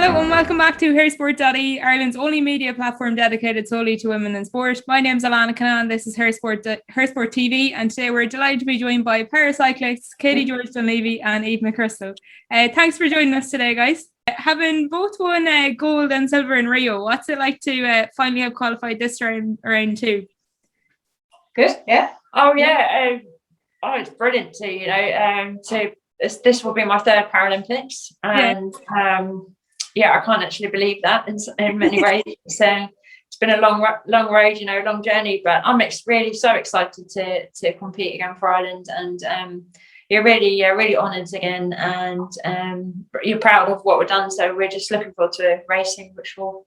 Hello and welcome back to HerSport.ie, Ireland's only media platform dedicated solely to women in sport. My name's Alana Canan, this is HerSport TV, and today we're delighted to be joined by paracyclists Katie George Dunlevy and Eve McCrystal. Thanks for joining us today, guys. Having both won gold and silver in Rio, what's it like to finally have qualified this round two? Good, yeah. Oh, yeah. It's brilliant this will be my third Paralympics, and I can't actually believe that in many ways. So it's been a long road, long journey, but I'm really so excited to compete again for Ireland, and really honoured again, and you're proud of what we've done. So we're just looking forward to racing, which will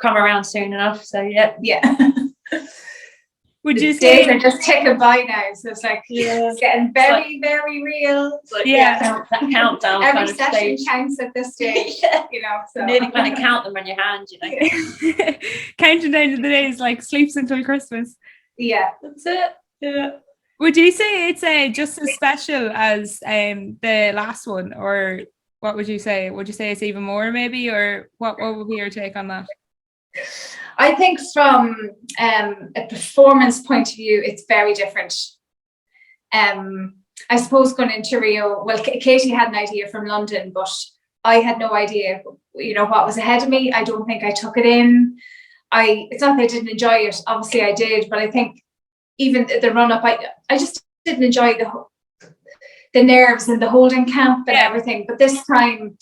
come around soon enough. So yeah. Would you say days are just ticking by now? So it's like it's getting very real. That countdown. Every session counts at this stage. So nearly kind of count them on your hand. Counting down to the days like sleeps until Christmas. Yeah, that's it. Yeah. Would you say it's just as special as the last one, or what would you say? Would you say it's even more, maybe, or what would be your take on that? I think from a performance point of view, it's very different. I suppose going into Rio, well, Katie had an idea from London, but I had no idea, what was ahead of me. I don't think I took it in. It's not that I didn't enjoy it. Obviously I did, but I think even the run up, I just didn't enjoy the nerves and the holding camp and everything. But this time,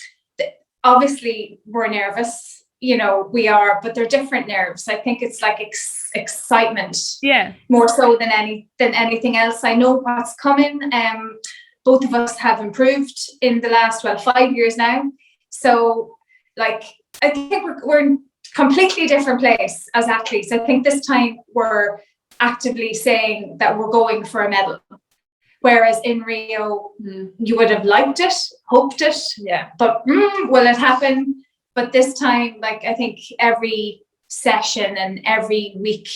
obviously we're nervous. We are, but they're different nerves. I think it's like excitement, more so than anything else. I know what's coming. Both of us have improved in the last 5 years now. So, I think we're in a completely different place as athletes. I think this time we're actively saying that we're going for a medal. Whereas in Rio, you would have liked it, hoped it, but will it happen? But this time, I think every session and every week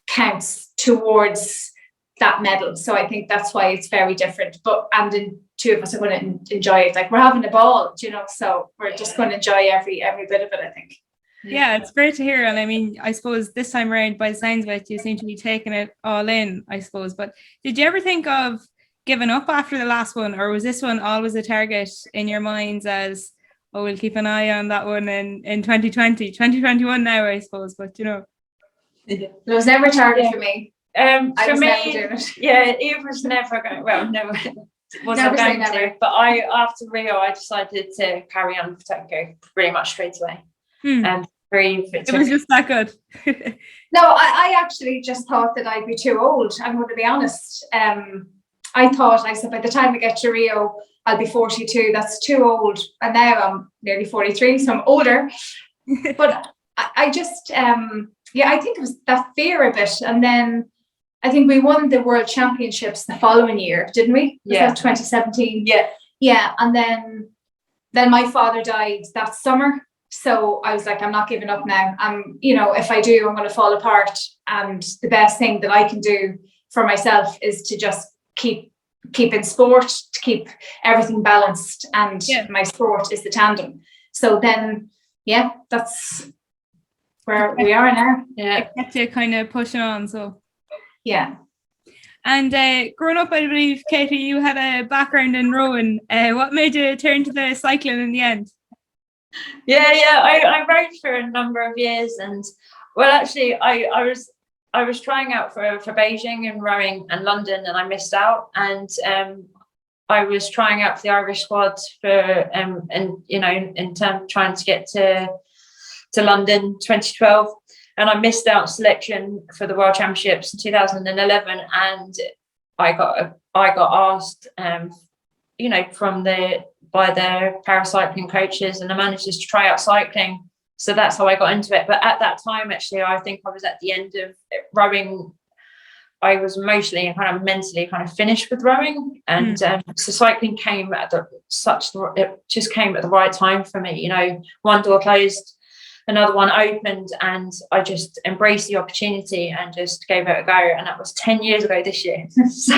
counts towards that medal. So I think that's why it's very different. And the two of us are going to enjoy it. We're having a ball, so we're just going to enjoy every bit of it, I think. Yeah, it's great to hear. And I mean, I suppose this time around, by the sounds of it, you seem to be taking it all in, I suppose. But did you ever think of giving up after the last one? Or was this one always a target in your minds as... we'll keep an eye on that one in 2020, 2021 now, I suppose, but It was never a target for me. For me, it was never going, wasn't going to, but after Rio, I decided to carry on for Tokyo pretty much straight away. It was just that good. No, I actually just thought that I'd be too old. I'm going to be honest. I said, by the time we get to Rio, I'll be 42. That's too old. And now I'm nearly 43, so I'm older. But I just, I think it was that fear of it. And then I think we won the World Championships the following year, didn't we? Was that 2017? Yeah. And then my father died that summer. So I was like, I'm not giving up now. If I do, I'm going to fall apart. And the best thing that I can do for myself is to just keep in sport, to keep everything balanced, and my sport is the tandem. So then that's where we are now. It gets you kind of pushing on. So and growing up, I believe, Katie, you had a background in rowing. What made you turn to the cycling in the end? I rode for a number of years, and actually I was trying out for Beijing and rowing and London, and I missed out. And I was trying out for the Irish squad for in terms of trying to get to London 2012, and I missed out selection for the World Championships in 2011. And I got asked, by the paracycling coaches and the managers to try out cycling. So that's how I got into it. But at that time, actually, I think I was at the end of rowing. I was emotionally and kind of mentally finished with rowing. And so cycling came it just came at the right time for me. One door closed, another one opened, and I just embraced the opportunity and just gave it a go. And that was 10 years ago this year. So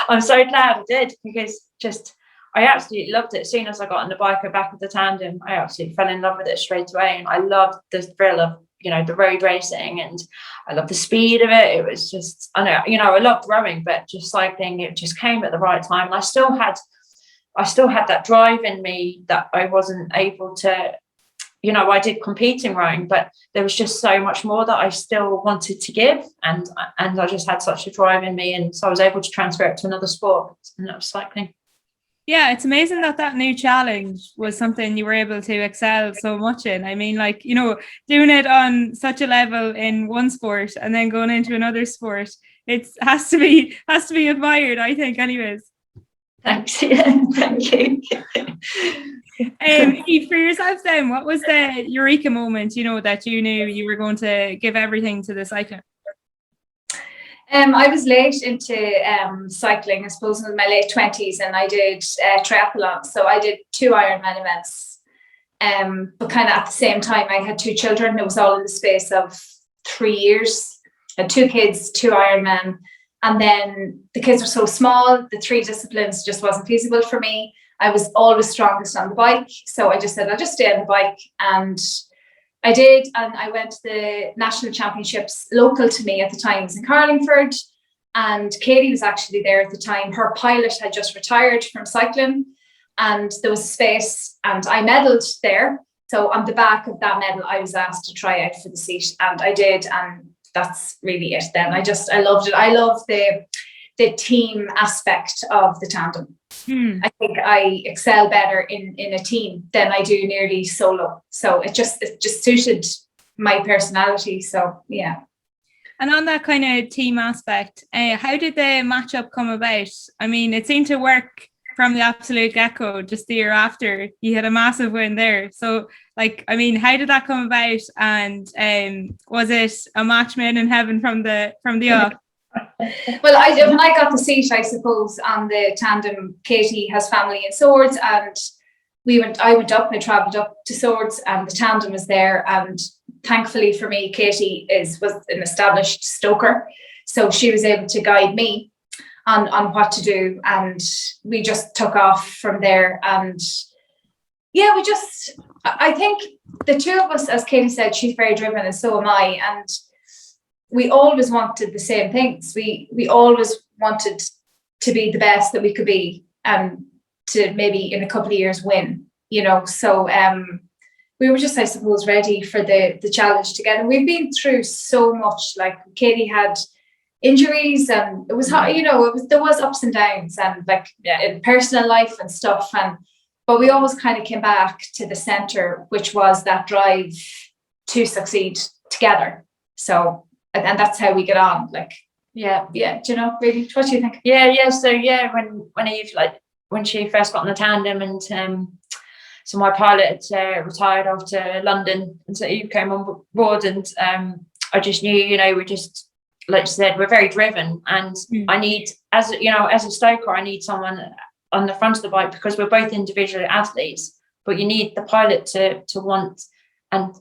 I'm so glad I did, because I absolutely loved it. As soon as I got on the bike or back of the tandem, I absolutely fell in love with it straight away. And I loved the thrill of, the road racing, and I loved the speed of it. It was just, I loved rowing, but just cycling, it just came at the right time. And I still had that drive in me that I wasn't able to, I did compete in rowing, but there was just so much more that I still wanted to give. And I just had such a drive in me. And so I was able to transfer it to another sport, and that was cycling. Yeah, it's amazing that new challenge was something you were able to excel so much in. I mean, doing it on such a level in one sport and then going into another sport, it has to be admired, I think, anyways. Thanks. Yeah, thank you. Eve, for yourself then, what was the eureka moment, that you knew you were going to give everything to the cycling? I was late into cycling, I suppose, in my late 20s, and I did triathlon. So I did 2 Ironman events. But kind of at the same time, I had 2 children. It was all in the space of 3 years. I had 2 kids, 2 Ironman. And then the kids were so small, the 3 disciplines just wasn't feasible for me. I was always strongest on the bike. So I just said, I'll just stay on the bike. And I did, and I went to the national championships local to me at the time. It was in Carlingford, and Katie was actually there at the time. Her pilot had just retired from cycling, and there was a space, and I medalled there. So on the back of that medal, I was asked to try out for the seat, and I did, and that's really it then. I loved it. I love the team aspect of the tandem. I think I excel better in a team than I do nearly solo. So it just suited my personality. So yeah. And on that kind of team aspect, how did the matchup come about? I mean, it seemed to work from the absolute get-go. Just the year after, you had a massive win there. So, how did that come about? And was it a match made in heaven from the off? Well, when I got the seat, I suppose, on the tandem, Katie has family in Swords, and I went up and I travelled up to Swords, and the tandem was there. And thankfully for me, Katie was an established stoker, so she was able to guide me on what to do, and we just took off from there. And yeah, I think the 2 of us, as Katie said, she's very driven and so am I, and we always wanted the same things. We always wanted to be the best that we could be, and to maybe in a couple of years win, So we were just, I suppose, ready for the challenge together. We've been through so much. Like Katie had injuries, and it was hard, there was ups and downs, and in personal life and stuff. But we always kind of came back to the center, which was that drive to succeed together. So. And that's how we get on. Yeah. Do you know, really? What do you think? Yeah. So when Eve, when she first got on the tandem, and so my pilot retired off to London, and so Eve came on board, and I just knew, we just, like you said, we're very driven, and I need, as a stoker, I need someone on the front of the bike, because we're both individual athletes, but you need the pilot to want, and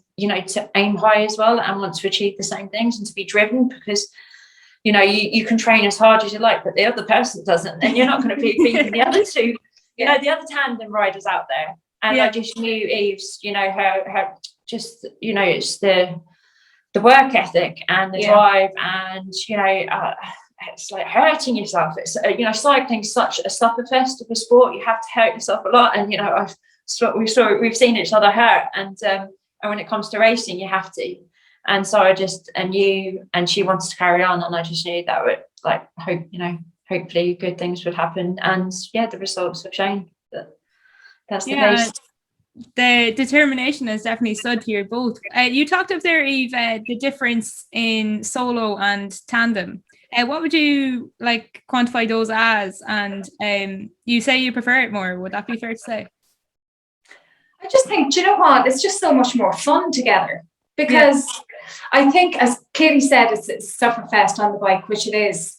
to aim high as well, and want to achieve the same things, and to be driven, because you can train as hard as you like, but the other person doesn't, and you're not going to be beating the other 2, the other tandem riders out there. And I just knew Eve's, her just, it's the work ethic and the drive, and it's like hurting yourself. It's cycling's such a sufferfest of a sport. You have to hurt yourself a lot, and we've seen each other hurt, and when it comes to racing, you have to. And so I knew, and she wanted to carry on, and I just knew that would hopefully good things would happen. And the results have shown that that's the case. The determination has definitely stood here both. You talked of there, Eve, the difference in solo and tandem. What would you quantify those as? And you say you prefer it more. Would that be fair to say? I just think, do you know what? It's just so much more fun together, because I think, as Katie said, it's sufferfest on the bike, which it is.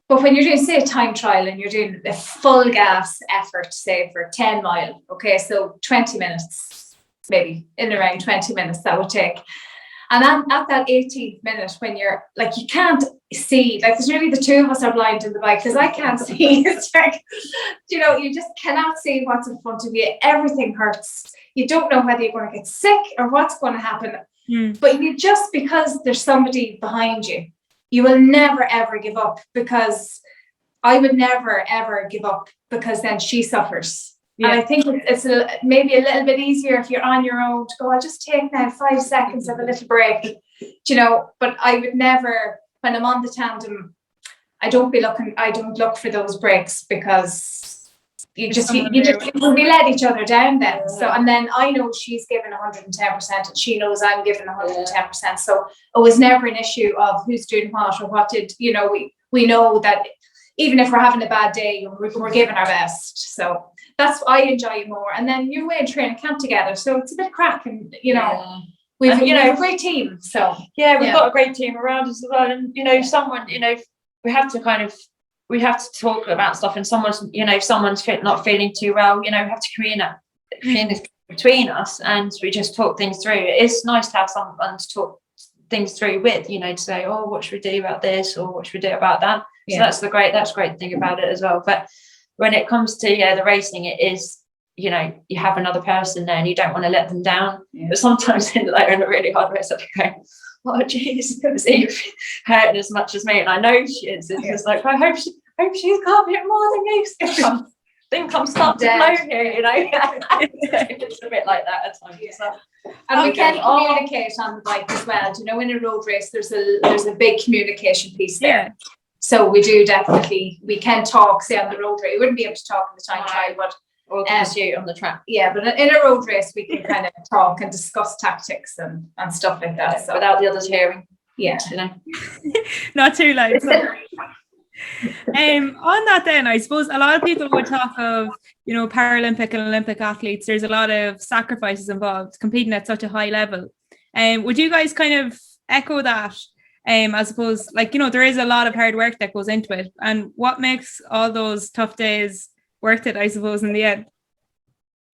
But when you're doing, say, a time trial, and you're doing a full gas effort, say for 10 mile, okay, so 20 minutes, maybe in around 20 minutes that would take. And at that 18th minute, when you're like, you can't see, like there's nearly the two of us are blind in the bike because I can't see. It's like, you know, you just cannot see what's in front of you. Everything hurts. You don't know whether you're going to get sick or what's going to happen. But you just, because there's somebody behind you, you will never, ever give up, because I would never, ever give up, because then she suffers. Yeah. And I think it's maybe a little bit easier if you're on your own to go, I'll just take now 5 seconds of a little break, you know, but I would never, when I'm on the tandem, I don't look for those breaks, because we let each other down then. Yeah. So, and then I know she's given 110% and she knows I'm giving 110%. So it was never an issue of who's doing what or what did, you know, we know that even if we're having a bad day, we're giving our best. So that's, I enjoy it more. And then you're away in training camp together, so it's a bit crack, and you know, we have a great team. So we've got a great team around us as well. And you know, someone, you know, we have to talk about stuff, and someone's not feeling too well, you know, we have to communicate between us, and we just talk things through. It's nice to have someone to talk things through with, you know, to say, oh, what should we do about this, or what should we do about that? So that's a great thing about it as well. But when it comes to the racing, it is, you know, you have another person there and you don't want to let them down. But sometimes in a really hard race, I'll be going, oh geez, is Eve hurting as much as me? And I know she is. It's just like, I hope she's got a bit more than you. I think I'm starting to blow here, you know. It's a bit like that at times. So. And we can communicate on the bike as well. Do you know, in a road race, there's a big communication piece there. So we do definitely, we can talk, say on the road race. We wouldn't be able to talk in the time trial, but or pursuit on the track. Yeah, but in a road race, we can kind of talk and discuss tactics and stuff like that. So without the others hearing. Yeah. You know. Not too loud. So. On that then, I suppose a lot of people would talk of, you know, Paralympic and Olympic athletes. There's a lot of sacrifices involved competing at such a high level. Would you guys kind of echo that? I suppose, like, you know, there is a lot of hard work that goes into it, and what makes all those tough days worth it, I suppose, in the end.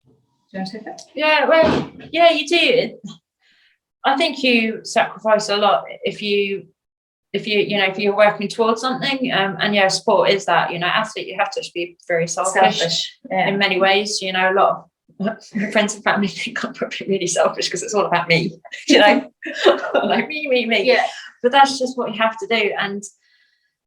Do you want to take that? Yeah, well, yeah, you do. I think you sacrifice a lot if you're working towards something. And sport is that, you know, athlete, you have to be very selfish. In many ways. You know, a lot of friends and family think I'm probably really selfish because it's all about me, you know, like me. Yeah. But that's just what you have to do. And,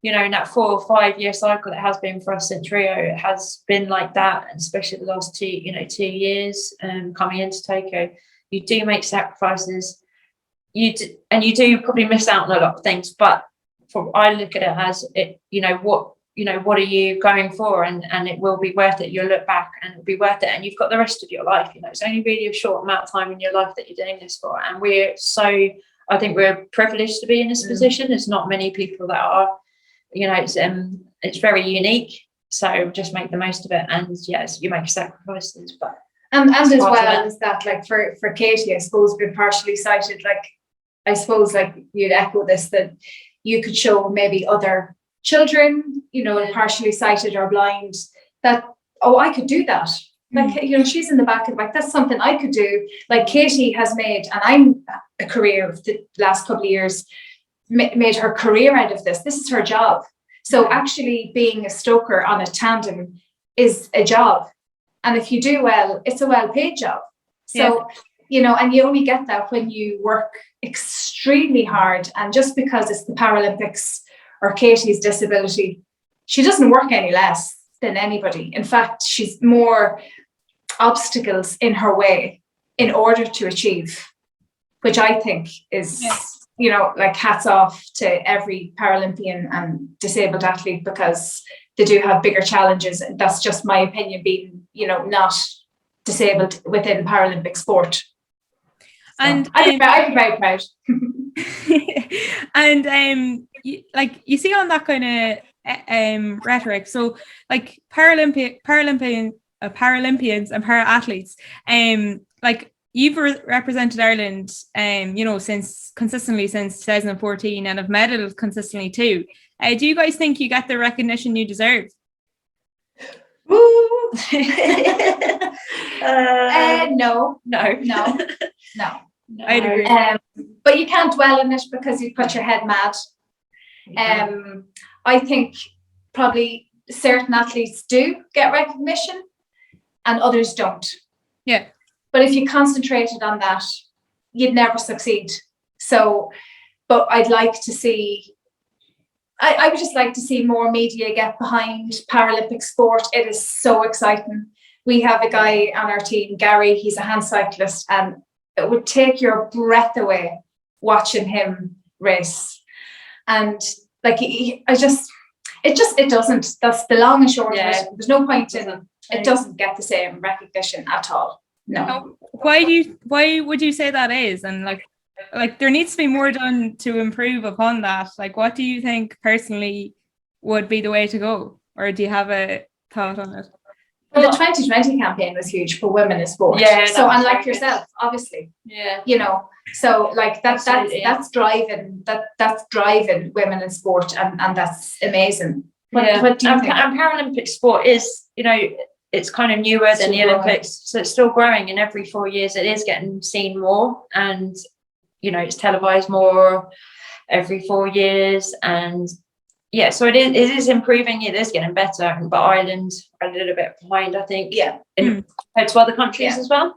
you know, in that 4 or 5 year cycle it has been for us since Rio, it has been like that, and especially the last 2 years coming into Tokyo, you do make sacrifices. You do probably miss out on a lot of things, but I look at it as it, what are you going for, and it will be worth it. You'll look back and it'll be worth it, and you've got the rest of your life. You know, it's only really a short amount of time in your life that you're doing this for, and I think we're privileged to be in this position. There's not many people that are, you know, it's very unique. So just make the most of it, and yes, you make sacrifices, but and as well as that, like for Katie, I suppose being partially sighted, like I suppose like you'd echo this, that you could show maybe other children, you know, partially sighted or blind, that, oh, I could do that. Like, you know, she's in the back of the bike. That's something I could do. Like Katie has made, and I'm a career of the last couple of years, made her career out of this. This is her job. So actually being a stoker on a tandem is a job. And if you do well, it's a well-paid job. So, you know, and you only get that when you work extremely hard. And just because it's the Paralympics or Katie's disability, she doesn't work any less than anybody. In fact, she's more obstacles in her way in order to achieve, which I think is, you know, like hats off to every Paralympian and disabled athlete, because they do have bigger challenges. That's just my opinion, being, you know, not disabled within Paralympic sport. So and I'm very proud. And you see on that kind of rhetoric, so like Paralympians and para-athletes, like you've represented Ireland, you know, consistently since 2014, and have medalled consistently too. Do you guys think you get the recognition you deserve? Woo! No. I'd agree. but you can't dwell on it because you put your head mad. I think probably certain athletes do get recognition and others don't. Yeah. But if you concentrated on that, you'd never succeed. So, but I'd like to see, I would just like to see more media get behind Paralympic sport. It is so exciting. We have a guy on our team, Gary, he's a hand cyclist, and it would take your breath away watching him race. And like, it doesn't, that's the long and short of it. There's no point in it, doesn't get the same recognition at all. No. Why would you say that is? And like there needs to be more done to improve upon that. Like, what do you think personally would be the way to go? Or do you have a thought on it? Well, the 2020 campaign was huge for women in sport. Yeah. So unlike yourself, obviously. Yeah. You know, so like that's driving women in sport, and that's amazing. What do you think? And Paralympic sport is, you know, it's kind of newer than the Olympics, so it's still growing, and every 4 years it is getting seen more, and you know, it's televised more every 4 years, and yeah, so it is improving, it is getting better, but Ireland are a little bit behind, I think, compared to other countries as well.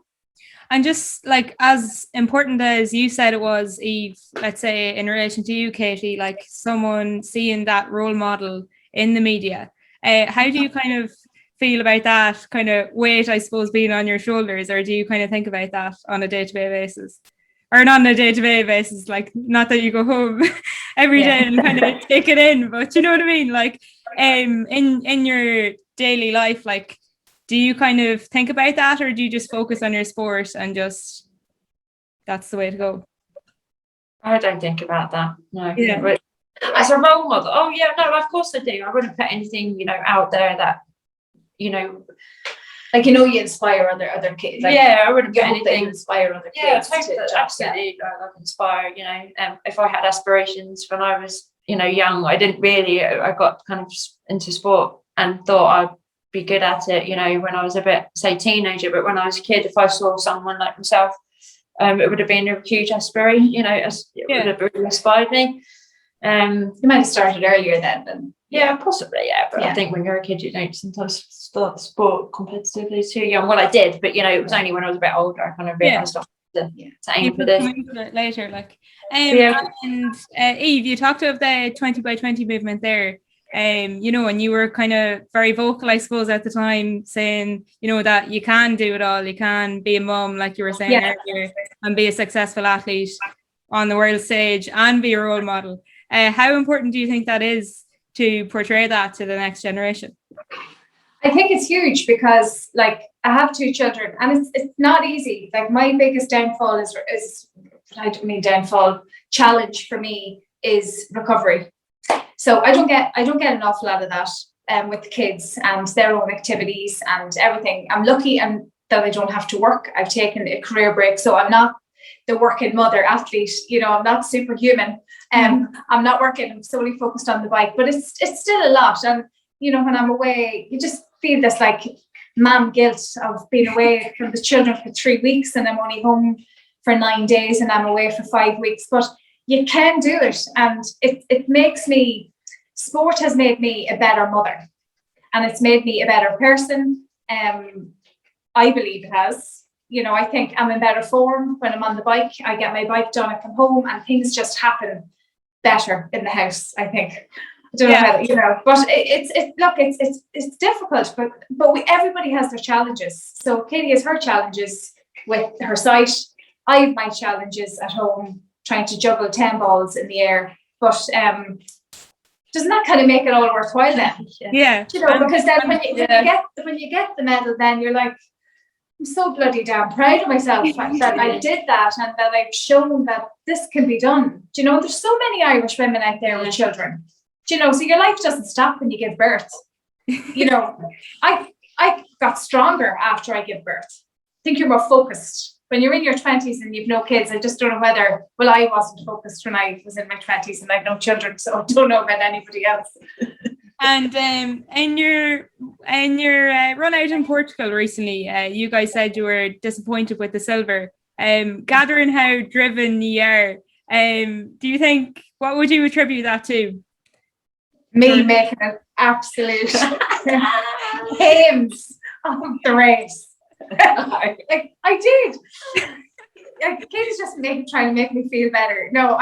And just like as important as you said it was, Eve, let's say in relation to you, Katie, like someone seeing that role model in the media, how do you kind of feel about that kind of weight, I suppose, being on your shoulders, or do you kind of think about that on a day-to-day basis? Or not on a day-to-day basis, like not that you go home every day and kind of take it in, but you know what I mean? Like in your daily life, like do you kind of think about that, or do you just focus on your sport and just that's the way to go? I don't think about that, no. Yeah. But as a role model, of course I do. I wouldn't put anything, you know, out there that, you know, like, you know, you inspire other kids. Like, I wouldn't put anything. Inspire other kids. Absolutely, like inspire. You know, if I had aspirations when I was, you know, young, I didn't really. I got kind of into sport and thought I'd be good at it. You know, when I was a bit, say, teenager, but when I was a kid, if I saw someone like myself, it would have been a huge aspiration. You know, it would have really inspired me. You might have started earlier then. Yeah, possibly, but I think when you're a kid, you don't sometimes start the sport competitively too young. Well, I did, but you know, it was only when I was a bit older I kind of realised to aim for this. Later, like, and Eve, you talked of the 20 by 20 movement there. You know, and you were kind of very vocal, I suppose, at the time, saying, you know, that you can do it all. You can be a mum, like you were saying earlier, and be a successful athlete on the world stage and be a role model. How important do you think that is to portray that to the next generation? I think it's huge because, like, I have 2 children, and it's not easy. Like, my biggest downfall challenge for me is recovery. So I don't get an awful lot of that with the kids and their own activities and everything. I'm lucky and that I don't have to work. I've taken a career break, so I'm not the working mother athlete. You know, I'm not superhuman. I'm not working. I'm solely focused on the bike, but it's still a lot. And you know, when I'm away, you just feel this like mom guilt of being away from the children for 3 weeks, and I'm only home for 9 days, and I'm away for 5 weeks. But you can do it, and it makes me. Sport has made me a better mother, and it's made me a better person. I believe it has. You know, I think I'm in better form when I'm on the bike. I get my bike done, I come home, and things just happen better in the house, I think. I don't know how, you know, but it's difficult, but everybody has their challenges. So Katie has her challenges with her sight. I have my challenges at home trying to juggle 10 balls in the air. But doesn't that kind of make it all worthwhile then? Yeah. You know, because then when you get the medal, then you're like, I'm so bloody damn proud of myself that I did that, and that I've shown that this can be done. Do you know, there's so many Irish women out there with children. Do you know, so your life doesn't stop when you give birth. You know, I got stronger after I give birth. I think you're more focused. When you're in your 20s and you've no kids, I just don't know whether, well, I wasn't focused when I was in my 20s and I've no children, so I don't know about anybody else. And in your run out in Portugal recently, you guys said you were disappointed with the silver. Gathering how driven you are, Do you think, what would you attribute that to? Me making an absolute hymns of the race. Like I did. Katie's just trying to make me feel better. No,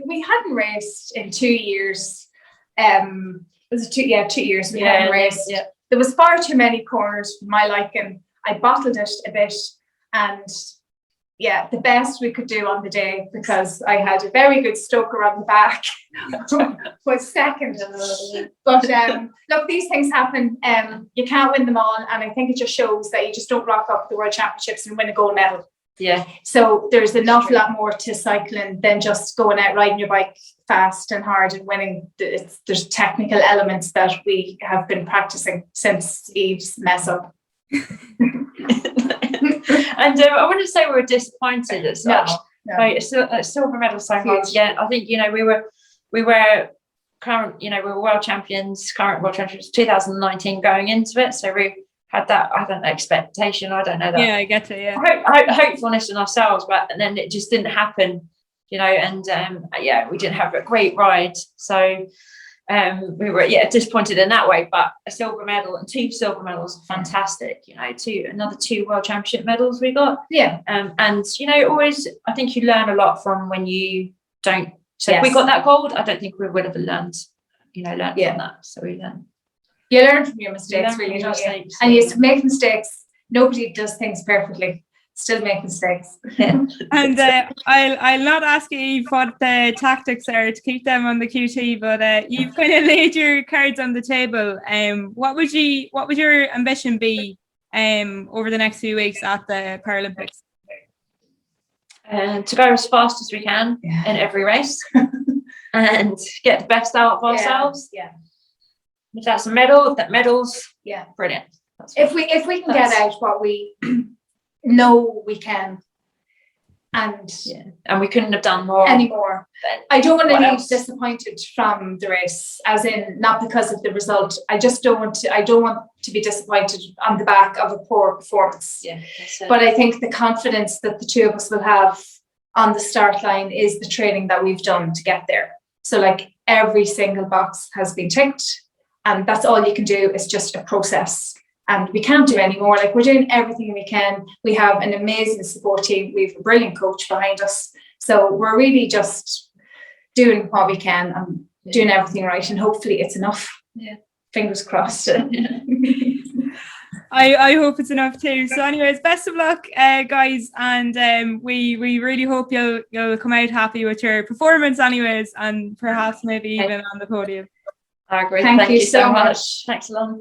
we hadn't raced in 2 years. It was 2 years we hadn't raced. Yeah. There was far too many corners for my liking. I bottled it a bit, and the best we could do on the day, because I had a very good stoker on the back, was second. But look, these things happen. You can't win them all, and I think it just shows that you just don't rock up the World Championships and win a gold medal. Yeah. So there's an awful lot more to cycling than just going out riding your bike fast and hard and winning. There's technical elements that we have been practicing since Eve's mess up. And I wouldn't say we were disappointed at such. No. Like, silver medal so hard. Yeah, I think we were current. We were world champions, current world champions, 2019 going into it. So we had that. I don't know, expectation. I don't know that. Yeah, I get it. Yeah, hopefulness in ourselves, but then it just didn't happen. And we didn't have a great ride. So. We were disappointed in that way, but a silver medal and 2 silver medals are fantastic. Another 2 world championship medals we got. Yeah. And always I think you learn a lot from when you don't. So if we got that gold, I don't think we would have learned from that. So we learn. You learn from your mistakes, really, don't you? And you make mistakes. Nobody does things perfectly. Still make mistakes. And I'll not ask you what the tactics are to keep them on the QT, but you've kind of laid your cards on the table. What would your ambition be over the next few weeks at the Paralympics? To go as fast as we can in every race and get the best out of ourselves. Yeah. If that's a medal, medals. Yeah, brilliant. If we can get out what we know we can, and we couldn't have done more anymore. I don't want to leave disappointed from the race, as in not because of the result. I don't want to be disappointed on the back of a poor performance. Yeah, but I think the confidence that the two of us will have on the start line is the training that we've done to get there. So like every single box has been ticked, and that's all you can do, is just a process. And we can't do any more. Like, we're doing everything we can. We have an amazing support team. We have a brilliant coach behind us. So we're really just doing what we can and doing everything right. And hopefully it's enough. Yeah. Fingers crossed. I hope it's enough too. So anyways, best of luck, guys. And we really hope you'll come out happy with your performance anyways, and perhaps maybe even on the podium. I agree. Thank you so much. Thanks a lot.